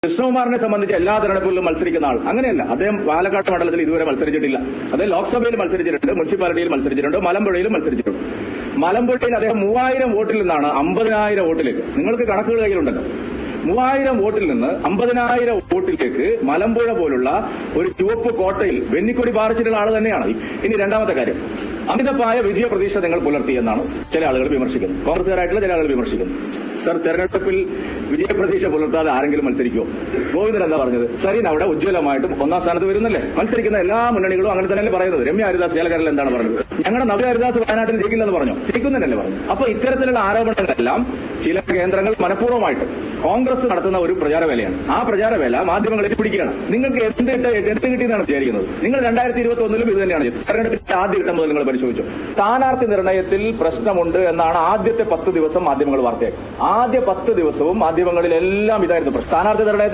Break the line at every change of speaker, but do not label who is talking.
കൃഷ്ണകുമാറിനെ സംബന്ധിച്ച് എല്ലാ തെരഞ്ഞെടുപ്പുകളിലും മത്സരിക്കുന്ന ആൾ അങ്ങനെയല്ല. അദ്ദേഹം പാലക്കാട് മണ്ഡലത്തിൽ ഇതുവരെ മത്സരിച്ചിട്ടില്ല. അദ്ദേഹം ലോക്സഭയിൽ മത്സരിച്ചിട്ടുണ്ട്, മുനിസിപ്പാലിറ്റിയിൽ മത്സരിച്ചിട്ടുണ്ട്, മലമ്പുഴയിലും മത്സരിച്ചിട്ടുണ്ട്. മലമ്പുഴയിൽ അദ്ദേഹം 3000 വോട്ടിൽ നിന്നാണ് 50,000 വോട്ടിലേക്ക്, നിങ്ങൾക്ക് കണക്കുകൾ കയ്യിലുണ്ടല്ലോ, 3000 വോട്ടിൽ നിന്ന് 50,000 വോട്ടിലേക്ക് മലമ്പുഴ പോലുള്ള ഒരു ചുവപ്പ് കോട്ടയിൽ വെന്നിക്കൊടി പാറിച്ചിട്ടുള്ള ആൾ തന്നെയാണ്. ഇനി രണ്ടാമത്തെ കാര്യം, അമിതമായ വിജയ പ്രതീക്ഷ നിങ്ങൾ പുലർത്തിയെന്നാണ് ചില ആളുകൾ വിമർശിക്കുന്നത്, കോൺഗ്രസുകാരായിട്ടുള്ള ചില ആളുകൾ വിമർശിക്കുന്നു. സർ, തെരഞ്ഞെടുപ്പിൽ വിജയപ്രതീക്ഷ പുലർത്താതെ ആരെങ്കിലും മത്സരിക്കുമോ? ഗോവിന്ദൻ എന്താ പറഞ്ഞത്? സരീൻ അവിടെ ഉജ്ജ്വലമായിട്ടും 1ാം സ്ഥാനത്ത് വരുന്നല്ലേ? മത്സരിക്കുന്ന എല്ലാ മുന്നണികളും അങ്ങനെ തന്നെയല്ലേ പറയുന്നത്. രമ്യ ഹരിദാസ് ചേലക്കരയിൽ എന്താണ് പറഞ്ഞത്? ഞങ്ങളുടെ നവ്യ ഹരിദാസ് വയനാട്ടിൽ ജയിക്കില്ലെന്ന് പറഞ്ഞു, ജയിക്കുന്നതല്ലേ പറഞ്ഞു. അപ്പൊ ഇത്തരത്തിലുള്ള ആരോപണങ്ങളെല്ലാം ചില കേന്ദ്രങ്ങൾ മനഃപൂർവ്വമായിട്ട് കോൺഗ്രസ് നടത്തുന്ന ഒരു പ്രചാരവേലയാണ്. ആ പ്രചാരവേല മാധ്യമങ്ങളിൽ പിടിക്കുകയാണ്. നിങ്ങൾക്ക് എന്ത് കിട്ടിയെന്നാണ് വിചാരിക്കുന്നത്? നിങ്ങൾ 2021 ഇത് തന്നെയാണ് ചെയ്തത്. തെരഞ്ഞെടുപ്പിന്റെ ആദ്യ ഘട്ടം മുതൽ നിങ്ങൾ പരിശോധിച്ചു. സ്ഥാനാർത്ഥി നിർണയത്തിൽ പ്രശ്നമുണ്ട് എന്നാണ് ആദ്യത്തെ 10 ദിവസം മാധ്യമങ്ങൾ വാർത്തയാക്കി. ആദ്യ 10 ദിവസവും മാധ്യമങ്ങളിലെല്ലാം ഇതായിരുന്നു. സ്ഥാനാർത്ഥി നിർണയത്തിൽ